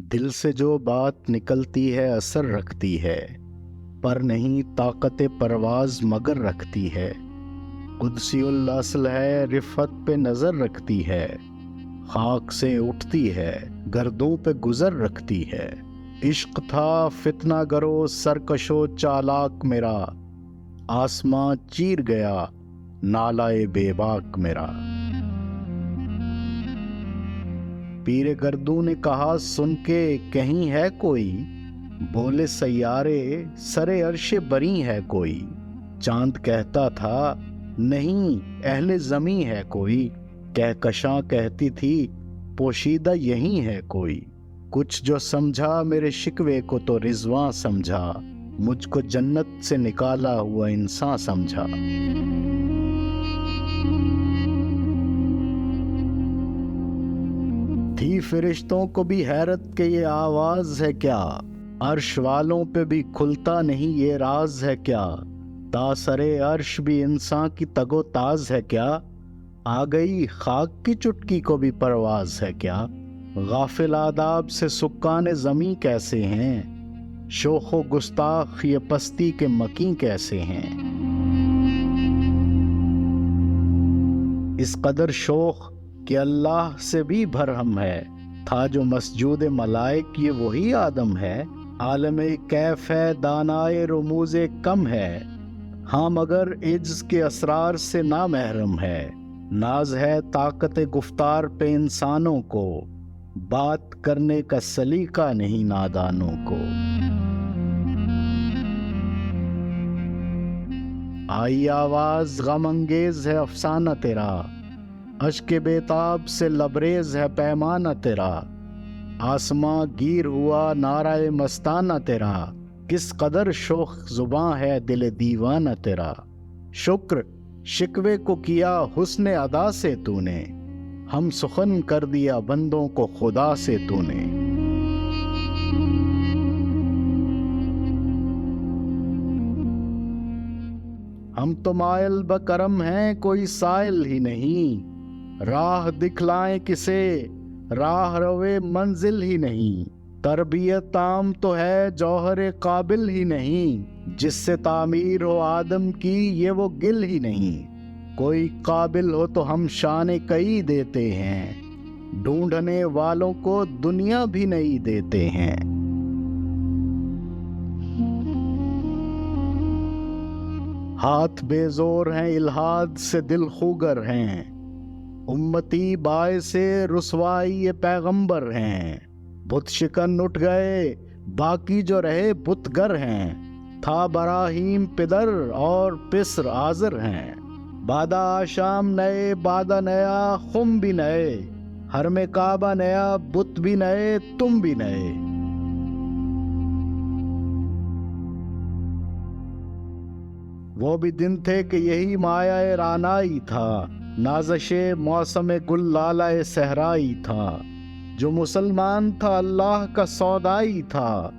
دل سے جو بات نکلتی ہے اثر رکھتی ہے، پر نہیں طاقت پرواز مگر رکھتی ہے۔ قدسی الاصل ہے، رفت پہ نظر رکھتی ہے، خاک سے اٹھتی ہے، گردوں پہ گزر رکھتی ہے۔ عشق تھا فتنہ گرو سرکشو چالاک میرا، آسماں چیر گیا نالائے بے باک میرا۔ پیر گردوں نے کہا سن کے کہیں ہے کوئی، بولے سیارے سرے عرش بری ہے کوئی۔ چاند کہتا تھا نہیں اہل زمیں ہے کوئی، کہکشاں کہتی تھی پوشیدہ یہیں ہے کوئی۔ کچھ جو سمجھا میرے شکوے کو تو رضواں سمجھا، مجھ کو جنت سے نکالا ہوا انسان سمجھا۔ تھی فرشتوں کو بھی حیرت کہ یہ آواز ہے کیا، عرش والوں پہ بھی کھلتا نہیں یہ راز ہے کیا۔ تا سرے عرش بھی انسان کی تگ و تاز ہے کیا، آ گئی خاک کی چٹکی کو بھی پرواز ہے کیا۔ غافل آداب سے سکان زمیں کیسے ہیں، شوخ و گستاخ یہ پستی کے مکیں کیسے ہیں۔ اس قدر شوخ کہ اللہ سے بھی برہم ہے، تھا جو مسجود ملائک یہ وہی آدم ہے۔ عالم کیف ہے دانائے رموز کم ہے، ہاں مگر عجز کے اسرار سے نامحرم ہے۔ ناز ہے طاقت گفتار پہ انسانوں کو، بات کرنے کا سلیقہ نہیں نادانوں کو۔ آئی آواز غم انگیز ہے افسانہ تیرا، اشک بیتاب سے لبریز ہے پیمانہ تیرا۔ آسماں گیر ہوا نعرہ مستانہ تیرا، کس قدر شوخ زباں ہے دل دیوانہ تیرا۔ شکر شکوے کو کیا حسن ادا سے تو نے، ہم سخن کر دیا بندوں کو خدا سے تو نے۔ ہم تو مائل بکرم ہیں کوئی سائل ہی نہیں، راہ دکھلائیں کسے راہ روے منزل ہی نہیں۔ تربیت عام تو ہے جوہر قابل ہی نہیں، جس سے تعمیر ہو آدم کی یہ وہ گل ہی نہیں۔ کوئی قابل ہو تو ہم شان کئی دیتے ہیں، ڈھونڈنے والوں کو دنیا بھی نہیں دیتے ہیں۔ ہاتھ بے زور ہیں الہاد سے دل خوگر ہیں، امتی باعث رسوائی یہ پیغمبر ہیں۔ بت شکن اٹھ گئے باقی جو رہے بت گر ہیں، تھا براہیم پدر اور پسر آزر ہیں۔ بادہ آشام نئے بادہ نیا خم بھی نئے، حرم کعبہ نیا بت بھی نئے تم بھی نئے۔ وہ بھی دن تھے کہ یہی مایہ رانائی تھا، نازش موسم گل لالہ صحرائی تھا۔ جو مسلمان تھا اللہ کا سودائی تھا،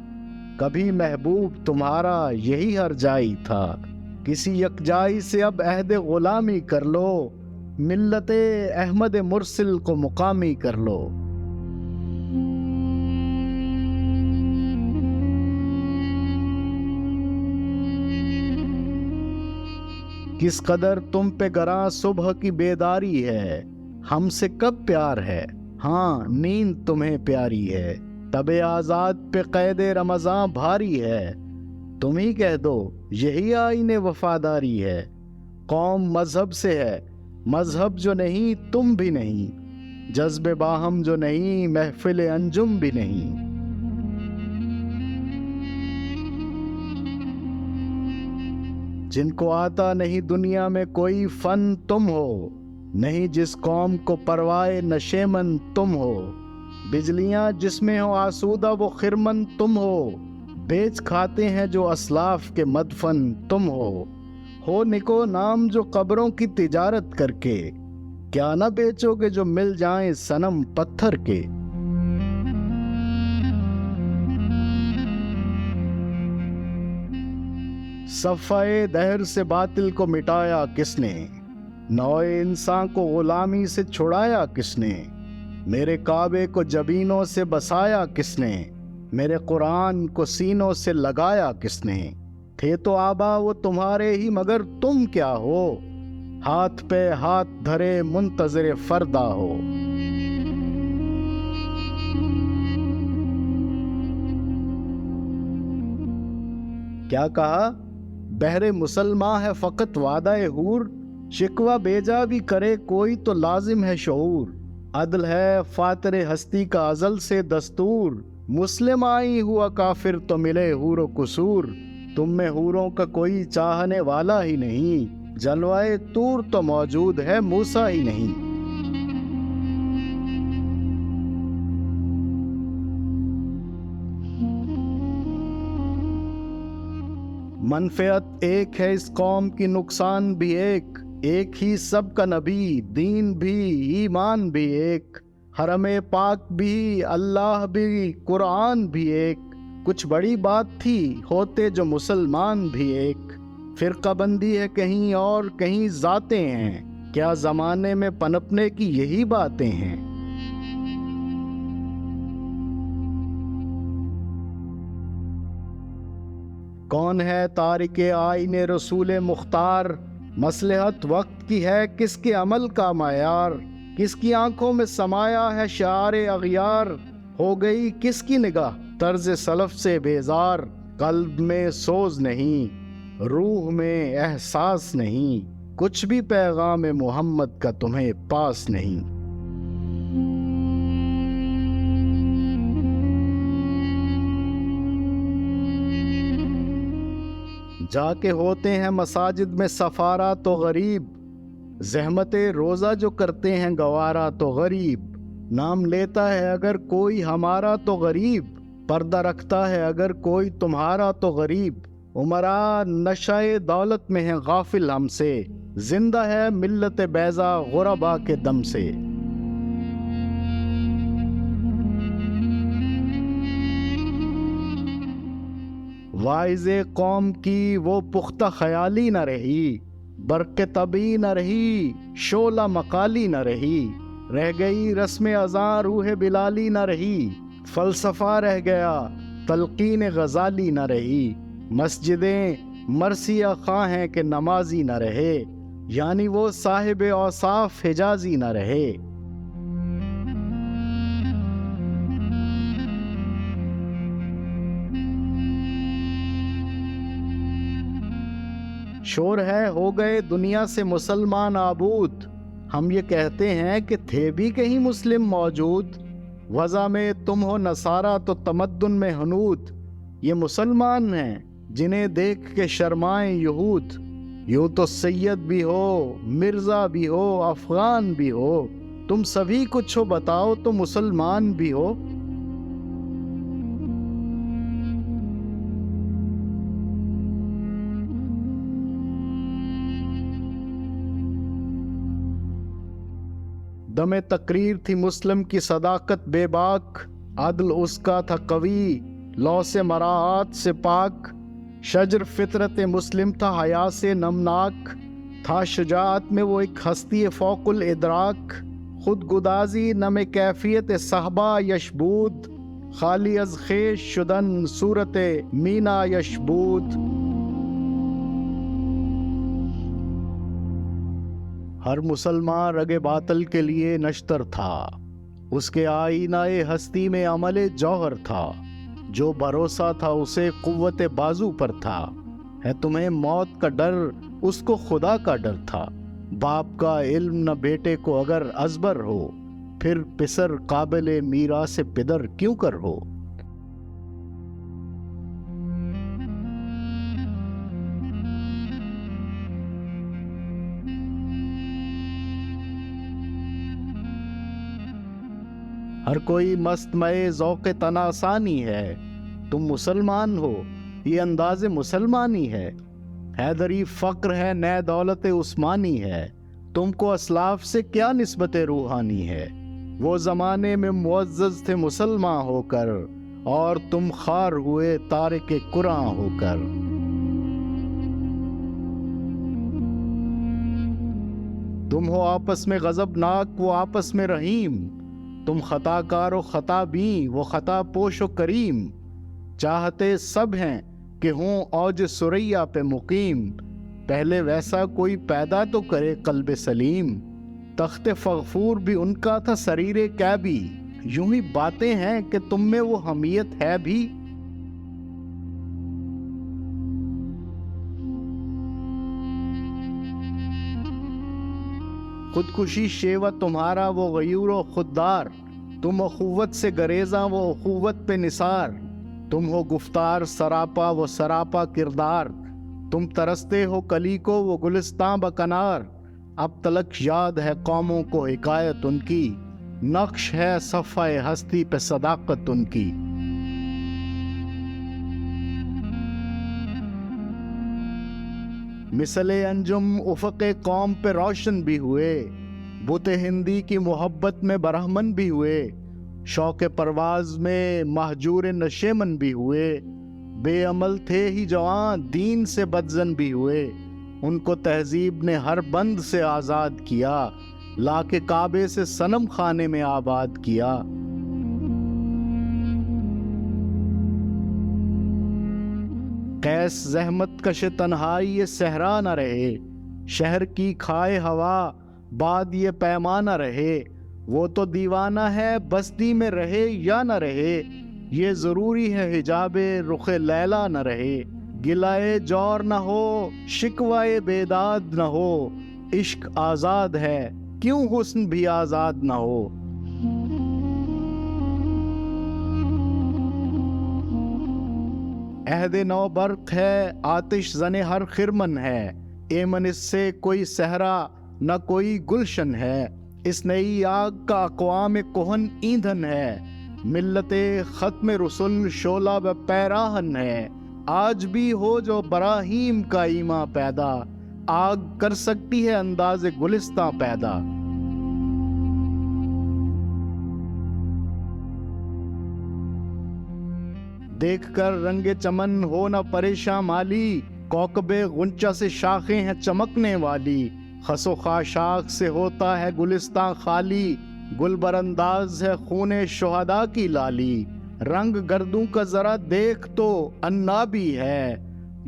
کبھی محبوب تمہارا یہی ہر جائی تھا۔ کسی یکجائی سے اب عہد غلامی کر لو، ملت احمد مرسل کو مقامی کر لو۔ کس قدر تم پہ گراں صبح کی بیداری ہے، ہم سے کب پیار ہے، ہاں نیند تمہیں پیاری ہے۔ تب آزاد پہ قید رمضاں بھاری ہے، تم ہی کہہ دو یہی آئین وفاداری ہے۔ قوم مذہب سے ہے، مذہب جو نہیں تم بھی نہیں، جذب باہم جو نہیں محفل انجم بھی نہیں۔ جن کو آتا نہیں دنیا میں کوئی فن تم ہو، نہیں جس قوم کو پروائے نشیمن تم ہو۔ بجلیاں جس میں ہو آسودہ وہ خرمن تم ہو، بیچ کھاتے ہیں جو اسلاف کے مدفن تم ہو نکو نام جو قبروں کی تجارت کر کے، کیا نہ بیچو گے جو مل جائیں صنم پتھر کے۔ صفحہ دہر سے باطل کو مٹایا کس نے، نوع انسان کو غلامی سے چھڑایا کس نے۔ میرے کعبے کو جبینوں سے بسایا کس نے؟ میرے قرآن کو سینوں سے لگایا کس نے؟ تھے تو آبا وہ تمہارے ہی مگر تم کیا ہو؟ ہاتھ پہ ہاتھ دھرے منتظر فردا ہو۔ کیا کہا؟ بہر مسلمان ہے فقط وعدہ حور، شکوہ بیجا بھی کرے کوئی تو لازم ہے شعور۔ عدل ہے فاتر ہستی کا ازل سے دستور، مسلم آئی ہوا کافر تو ملے حور و قصور۔ تم میں حوروں کا کوئی چاہنے والا ہی نہیں، جلوائے طور تو موجود ہے موسیٰ ہی نہیں۔ منفعت ایک ہے اس قوم کی، نقصان بھی ایک ہی سب کا نبی، دین بھی ایمان بھی ایک، حرم پاک بھی اللہ بھی قرآن بھی ایک۔ کچھ بڑی بات تھی ہوتے جو مسلمان بھی ایک، فرقہ بندی ہے کہیں اور کہیں ذاتیں ہیں، کیا زمانے میں پنپنے کی یہی باتیں ہیں؟ کون ہے تارک آئین رسول مختار؟ مصلحت وقت کی ہے کس کے عمل کا معیار؟ کس کی آنکھوں میں سمایا ہے شعار اغیار؟ ہو گئی کس کی نگاہ طرز سلف سے بیزار؟ قلب میں سوز نہیں، روح میں احساس نہیں، کچھ بھی پیغام محمد کا تمہیں پاس نہیں۔ جا کے ہوتے ہیں مساجد میں سفارہ تو غریب، زحمت روزہ جو کرتے ہیں گوارا تو غریب۔ نام لیتا ہے اگر کوئی ہمارا تو غریب، پردہ رکھتا ہے اگر کوئی تمہارا تو غریب۔ عمراء نشہ دولت میں ہیں غافل ہم سے، زندہ ہے ملت بیضا غربا کے دم سے۔ واعظ قوم کی وہ پختہ خیالی نہ رہی، برق طبی نہ رہی، شعلہ مقالی نہ رہی، رہ گئی رسم اذاں روح بلالی نہ رہی، فلسفہ رہ گیا تلقین غزالی نہ رہی۔ مسجدیں مرثیہ خواں ہیں کہ نمازی نہ رہے، یعنی وہ صاحب اوصاف حجازی نہ رہے۔ شور ہے ہو گئے دنیا سے مسلمان آبود، ہم یہ کہتے ہیں کہ تھے بھی کہیں مسلم موجود۔ وضع میں تم ہو نصارہ تو تمدن میں ہنود، یہ مسلمان ہیں جنہیں دیکھ کے شرمائیں یہود۔ یوں تو سید بھی ہو مرزا بھی ہو افغان بھی ہو، تم سبھی کچھ ہو بتاؤ تو مسلمان بھی ہو۔ دم تقریر تھی مسلم کی صداقت بے باک، عدل اس کا تھا قوی لو سے مراعات سے پاک۔ شجر فطرت مسلم تھا حیا سے نمناک، تھا شجاعت میں وہ ایک ہستی فوق الادراک۔ خود گدازی نم کیفیت صحبہ یشبود، خالی از خیش شدن صورت مینا یشبود۔ ہر مسلمان رگ باطل کے لیے نشتر تھا، اس کے آئینہ ہستی میں عمل جوہر تھا، جو بھروسہ تھا اسے قوت بازو پر تھا۔ ہے تمہیں موت کا ڈر، اس کو خدا کا ڈر تھا۔ باپ کا علم نہ بیٹے کو اگر ازبر ہو، پھر پسر قابل میراث پدر کیوں کر ہو۔ ہر کوئی مست مئے ذوق تناسانی ہے، تم مسلمان ہو یہ انداز مسلمانی ہے۔ حیدری فقر ہے نئے دولت عثمانی ہے، تم کو اسلاف سے کیا نسبت روحانی ہے۔ وہ زمانے میں معزز تھے مسلمان ہو کر، اور تم خوار ہوئے تارک قرآن ہو کر۔ تم ہو آپس میں غضبناک وہ آپس میں رحیم، تم خطا کار و خطا بین، وہ خطا پوش و کریم، چاہتے سب ہیں کہ ہوں اوج سریا پہ مقیم، پہلے ویسا کوئی پیدا تو کرے قلب سلیم، تخت فغفور بھی ان کا تھا سریر کعبی، یوں ہی باتیں ہیں کہ تم میں وہ حمیت ہے بھی۔ خودکشی شیوہ تمہارا وہ غیور و خوددار، تم اخوت سے گریزاں وہ اخوت پہ نثار، تم ہو گفتار سراپا وہ سراپا کردار، تم ترستے ہو کلی کو وہ گلستاں بکنار، اب تلک یاد ہے قوموں کو حکایت ان کی، نقش ہے صفحہ ہستی پہ صداقت ان کی۔ مثل انجم افق قوم پہ روشن بھی ہوئے، بت ہندی کی محبت میں برہمن بھی ہوئے، شوق پرواز میں مہجور نشیمن بھی ہوئے، بے عمل تھے ہی جوان دین سے بدزن بھی ہوئے، ان کو تہذیب نے ہر بند سے آزاد کیا، لا کے کعبے سے صنم خانے میں آباد کیا۔ قیس زحمت کش تنہائی یہ صحرا نہ رہے، شہر کی کھائے ہوا بعد یہ پیما نہ رہے، وہ تو دیوانہ ہے بستی میں رہے یا نہ رہے، یہ ضروری ہے حجاب رخ لیلا نہ رہے، گلائے جور نہ ہو شکوائے بیداد نہ ہو، عشق آزاد ہے کیوں حسن بھی آزاد نہ ہو۔ عہد نو برق ہے آتش زن ہر خرمن ہے، ایمن اس سے کوئی صحرا نہ کوئی گلشن ہے، اس نئی آگ کا اقوام کہن ایندھن ہے، ملت ختم رسل شعلہ و پیراہن ہے، آج بھی ہو جو براہیم کا ایماں پیدا، آگ کر سکتی ہے انداز گلستاں پیدا۔ دیکھ کر رنگ چمن ہو نہ پریشاں مالی، کوکب غنچہ سے شاخیں ہیں چمکنے والی، خس و خاشاک سے ہوتا ہے گلستاں خالی، گل برانداز ہے خون شہداء کی لالی، رنگ گردوں کا ذرا دیکھ تو عنابی ہے،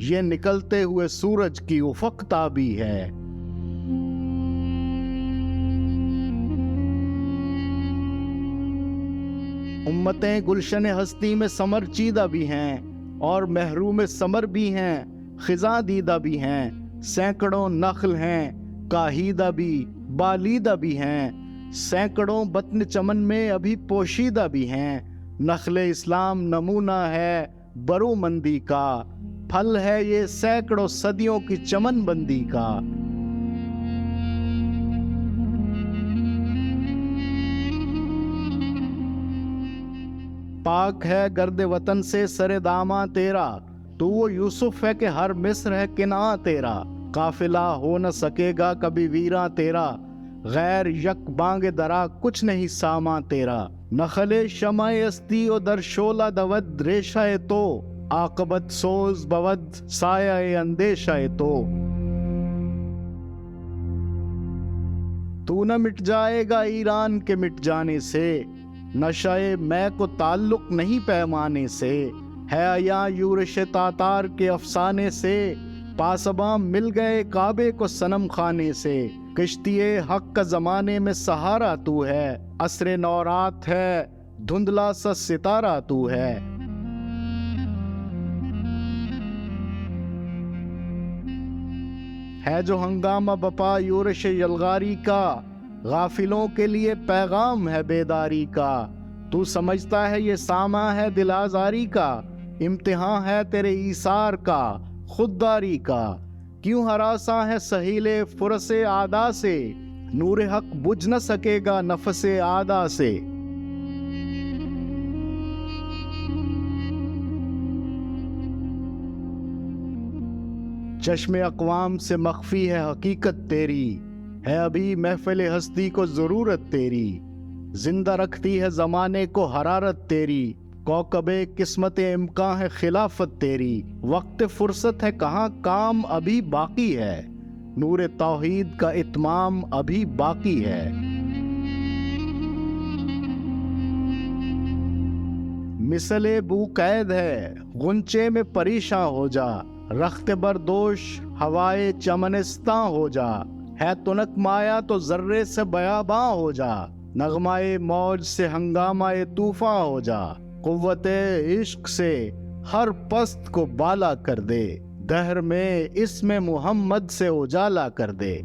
یہ نکلتے ہوئے سورج کی افق تابی ہے۔ امتیں گلشن ہستی میں سمر چیدہ بھی ہیں، اور محروم سمر بھی ہیں خزاں دیدہ بھی ہیں، سینکڑوں نخل ہیں کاہیدہ بھی بالیدہ بھی ہیں، سینکڑوں بطن چمن میں ابھی پوشیدہ بھی ہیں، نخل اسلام نمونہ ہے برو مندی کا، پھل ہے یہ سینکڑوں صدیوں کی چمن بندی کا۔ پاک ہے گرد وطن سے سر داماں تیرا، تو وہ یوسف ہے کہ ہر مصر ہے کنعاں تیرا، قافلہ ہو نہ سکے گا کبھی ویراں تیرا، غیر یک بانگ درا کچھ نہیں ساماں تیرا، نخل شمع استی و در شعلہ دود ریشہ تو، عاقبت سوز بود سایہ اندیشہ تو۔ تو نہ مٹ جائے گا ایران کے مٹ جانے سے، نشہ میں کو تعلق نہیں پیمانے سے، ہے یا یورش تاتار کے افسانے سے، پاسباں مل گئے کعبے کو صنم خانے سے، کشتی حق کا زمانے میں سہارا تو ہے، عصر نورات ہے دھندلا سا ستارہ تو ہے۔ ہے جو ہنگامہ بپا یورش یلغاری کا، غافلوں کے لیے پیغام ہے بیداری کا، تو سمجھتا ہے یہ ساماں ہے دل آزاری کا، امتحان ہے تیرے ایثار کا خودداری کا، کیوں ہراساں ہے سہیل فرس آدا سے، نور حق بجھ نہ سکے گا نفس آدا سے۔ چشم اقوام سے مخفی ہے حقیقت تیری، ہے ابھی محفل ہستی کو ضرورت تیری، زندہ رکھتی ہے زمانے کو حرارت تیری، کوکب قسمت امکان ہے خلافت تیری، وقت فرصت ہے کہاں کام ابھی باقی ہے، نور توحید کا اتمام ابھی باقی ہے۔ مثل بو قید ہے غنچے میں پریشاں ہو جا، رخت بردوش ہوائے چمنستاں ہو جا، ہے تنک مایا تو ذرے سے بیاباں ہو جا، نغمائے موج سے ہنگامہ طوفاں ہو جا، قوت عشق سے ہر پست کو بالا کر دے، دہر میں اسم محمد سے اجالا کر دے۔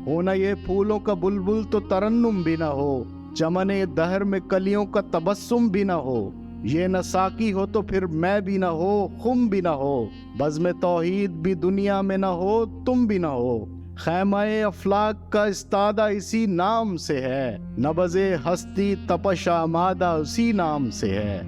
ہونا یہ پھولوں کا بلبل تو ترنم بھی نہ ہو، چمن دہر میں کلیوں کا تبسم بھی نہ ہو، یہ نہ ساقی ہو تو پھر میں بھی نہ ہو، خم بھی نہ ہو، بزم توحید بھی دنیا میں نہ ہو، تم بھی نہ ہو، خیمہ افلاک کا استادہ اسی نام سے ہے، نبض ہستی تپش آمادہ اسی نام سے ہے۔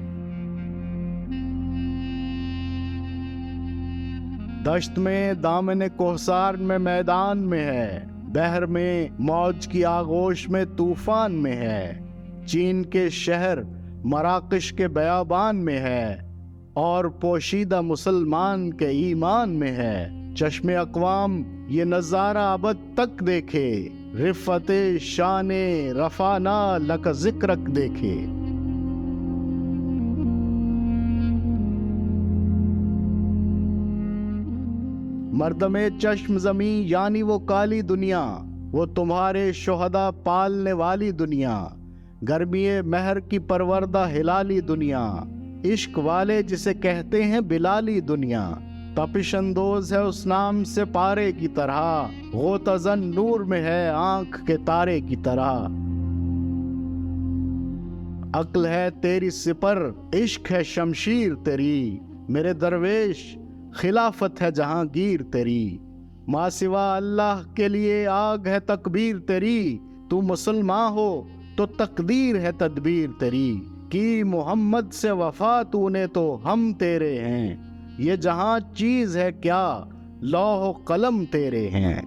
دشت میں دامن کوہسار میں میدان میں ہے، بحر میں موج کی آغوش میں طوفان میں ہے، چین کے شہر مراکش کے بیابان میں ہے، اور پوشیدہ مسلمان کے ایمان میں ہے، چشم اقوام یہ نظارہ ابد تک دیکھے، رفت شان رفعنا لک ذکرک دیکھے۔ مردم چشم زمیں یعنی وہ کالی دنیا، وہ تمہارے شہداء پالنے والی دنیا، گرمی مہر کی پروردہ ہلالی دنیا، عشق والے جسے کہتے ہیں بلالی دنیا، تپش اندوز ہے اس نام سے پارے کی طرح، غوطہ-زن نور میں ہے آنکھ کے تارے کی طرح، عقل ہے تیری سپر عشق ہے شمشیر تیری، میرے درویش خلافت ہے جہانگیر تیری، ماں سوا اللہ کے لیے آگ ہے تکبیر تیری، تو مسلمان ہو تو تقدیر ہے تدبیر تیری، کی محمد سے وفا تو نے تو ہم تیرے ہیں، یہ جہاں چیز ہے کیا لوح و قلم تیرے ہیں۔